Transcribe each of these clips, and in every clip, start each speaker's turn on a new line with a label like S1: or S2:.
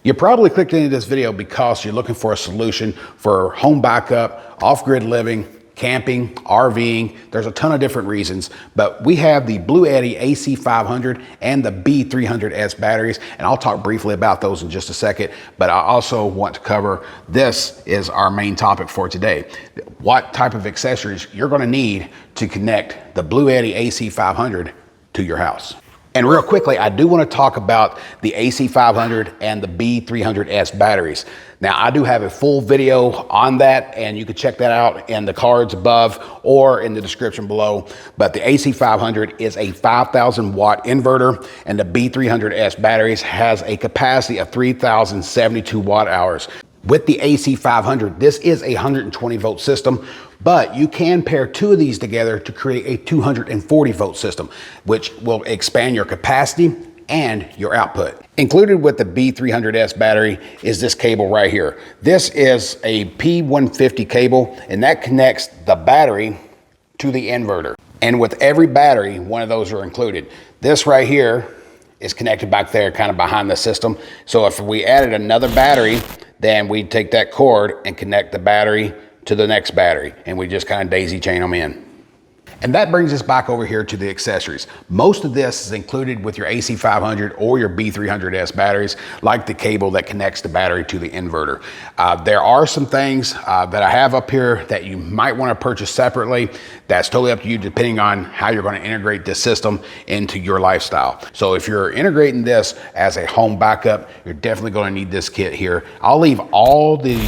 S1: You probably clicked into this video because you're looking for a solution for home backup, off-grid living, camping, RVing. There's a ton of different reasons, but we have the BLUETTI AC500 and the B300S batteries, and I'll talk briefly about those in just a second, but I also want to cover, this is our main topic for today. What type of accessories you're gonna need to connect the BLUETTI AC500 to your house. And real quickly, I do want to talk about the AC500 and the B300S batteries. Now, I do have a full video on that, and you can check that out in the cards above or in the description below. But the AC500 is a 5,000 watt inverter, and the B300S batteries has a capacity of 3,072 watt hours. With the AC500, this is a 120 volt system, but you can pair two of these together to create a 240 volt system, which will expand your capacity and your output. Included with the B300S battery is this cable right here. This is a P150 cable, and that connects the battery to the inverter. And with every battery, one of those are included. This right here is connected back there, kind of behind the system. So if we added another battery, then we'd take that cord and connect the battery to the next battery, and we just kind of daisy chain them in. And that brings us back over here to the accessories. Most of this is included with your AC500 or your B300S batteries, like the cable that connects the battery to the inverter. There are some things that I have up here that you might want to purchase separately. That's totally up to you, depending on how you're going to integrate this system into your lifestyle. So if you're integrating this as a home backup, you're definitely going to need this kit here. I'll leave all the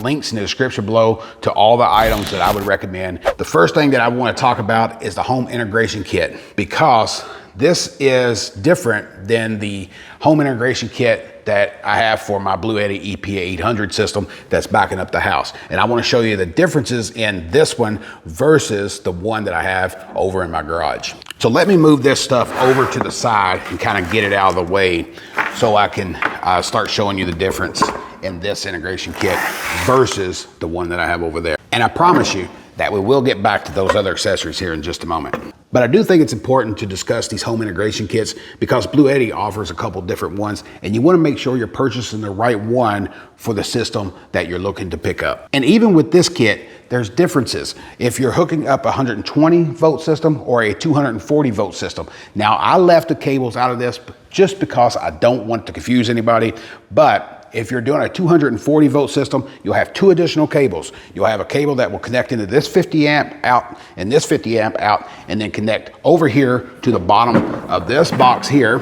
S1: links in the description below to all the items that I would recommend. The first thing that I want to talk about is the home integration kit, because this is different than the home integration kit that I have for my BLUETTI EP800 system that's backing up the house. And I want to show you the differences in this one versus the one that I have over in my garage. So let me move this stuff over to the side and kind of get it out of the way so I can start showing you the difference in this integration kit versus the one that I have over there. And I promise you that we will get back to those other accessories here in just a moment. But I do think it's important to discuss these home integration kits because BLUETTI offers a couple different ones, and you want to make sure you're purchasing the right one for the system that you're looking to pick up. And even with this kit, there's differences. If you're hooking up a 120 volt system or a 240 volt system. Now, I left the cables out of this just because I don't want to confuse anybody, but if you're doing a 240 volt system, you'll have two additional cables. You'll have a cable that will connect into this 50 amp out and this 50 amp out, and then connect over here to the bottom of this box here.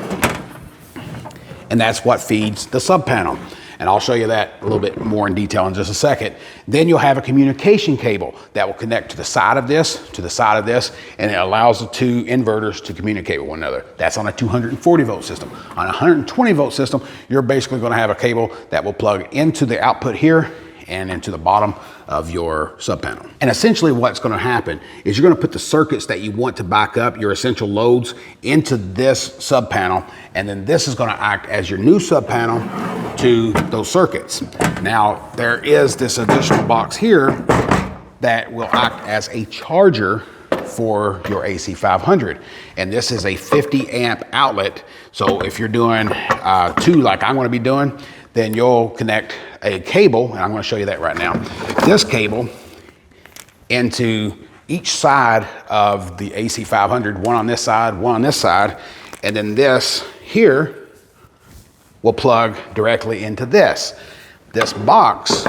S1: And that's what feeds the sub panel. And I'll show you that a little bit more in detail in just a second. Then you'll have a communication cable that will connect to the side of this, and it allows the two inverters to communicate with one another. That's on a 240 volt system. On a 120 volt system, you're basically gonna have a cable that will plug into the output here and into the bottom of your sub panel. And essentially what's gonna happen is you're gonna put the circuits that you want to back up, your essential loads, into this sub panel, and then this is gonna act as your new sub panel to those circuits. Now, there is this additional box here that will act as a charger for your AC500. And this is a 50 amp outlet. So if you're doing two like I'm gonna be doing, then you'll connect a cable, and I'm gonna show you that right now. This cable into each side of the AC500, one on this side, one on this side, and then this here will plug directly into this. This box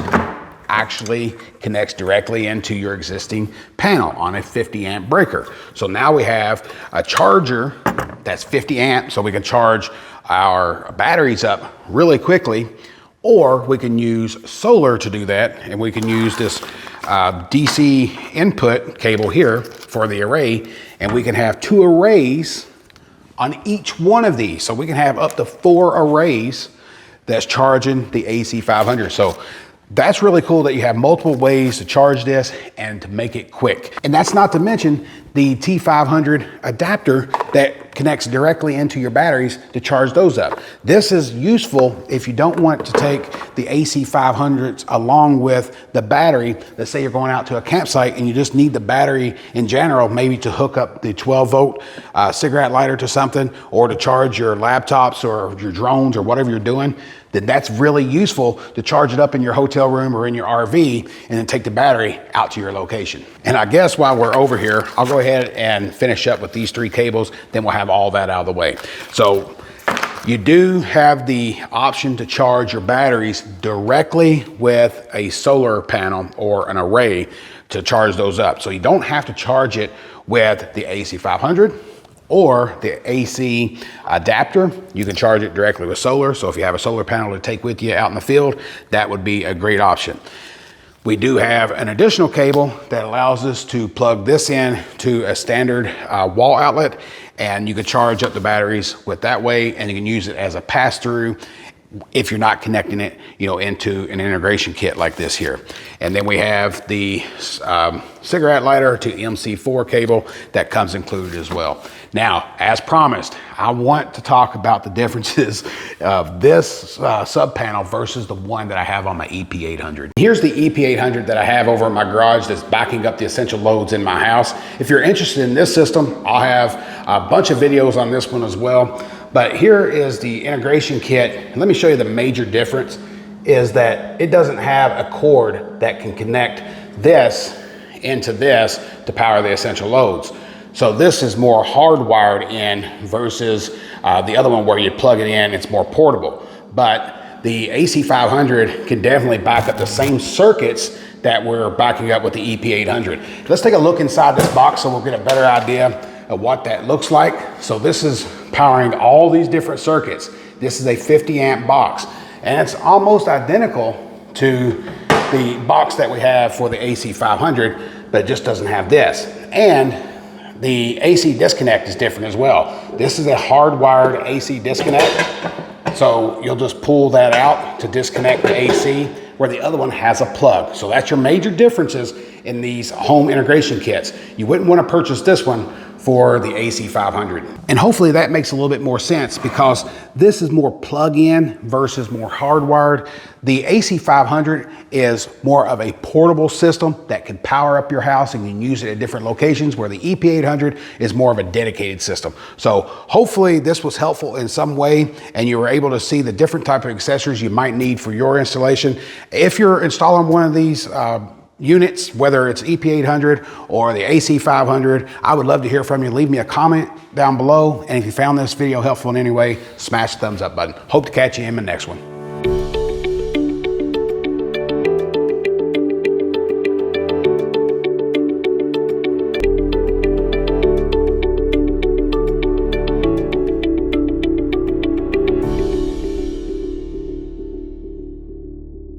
S1: actually connects directly into your existing panel on a 50 amp breaker. So now we have a charger that's 50 amp, so we can charge our batteries up really quickly, or we can use solar to do that, and we can use this DC input cable here for the array, and we can have two arrays on each one of these. So we can have up to 4 arrays that's charging the AC500. So that's really cool that you have multiple ways to charge this and to make it quick. And that's not to mention the T500 adapter that connects directly into your batteries to charge those up. This is useful if you don't want to take the AC500s along with the battery. Let's say you're going out to a campsite and you just need the battery in general, maybe to hook up the 12 volt cigarette lighter to something, or to charge your laptops or your drones or whatever you're doing. then that's really useful to charge it up in your hotel room or in your RV and then take the battery out to your location. And I guess while we're over here, I'll go ahead and finish up with these 3 cables, then we'll have all that out of the way. So you do have the option to charge your batteries directly with a solar panel or an array to charge those up. So you don't have to charge it with the AC500 or the AC adapter. You can charge it directly with solar. So if you have a solar panel to take with you out in the field, that would be a great option. We do have an additional cable that allows us to plug this in to a standard wall outlet, and you can charge up the batteries with that way, and you can use it as a pass-through if you're not connecting it, into an integration kit like this here. And then we have the cigarette lighter to MC4 cable that comes included as well. Now, as promised, I want to talk about the differences of this sub panel versus the one that I have on my EP800. Here's the EP800 that I have over in my garage that's backing up the essential loads in my house. If you're interested in this system, I'll have a bunch of videos on this one as well. But here is the integration kit. Let me show you the major difference is that it doesn't have a cord that can connect this into this to power the essential loads. So this is more hardwired in versus the other one where you plug it in, it's more portable. But the AC500 can definitely back up the same circuits that we're backing up with the EP800. Let's take a look inside this box so we'll get a better idea of what that looks like. So this is powering all these different circuits. This is a 50 amp box, and it's almost identical to the box that we have for the AC500, but it just doesn't have this. And the AC disconnect is different as well. This is a hardwired AC disconnect. So you'll just pull that out to disconnect the AC, where the other one has a plug. So that's your major differences in these home integration kits. You wouldn't want to purchase this one for the AC500. And hopefully that makes a little bit more sense because this is more plug-in versus more hardwired. The AC500 is more of a portable system that can power up your house and you can use it at different locations, where the EP800 is more of a dedicated system. So hopefully this was helpful in some way and you were able to see the different type of accessories you might need for your installation. If you're installing one of these units, whether it's EP800 or the AC500, I would love to hear from you. Leave me a comment down below. And if you found this video helpful in any way, smash the thumbs up button. Hope to catch you in the next one.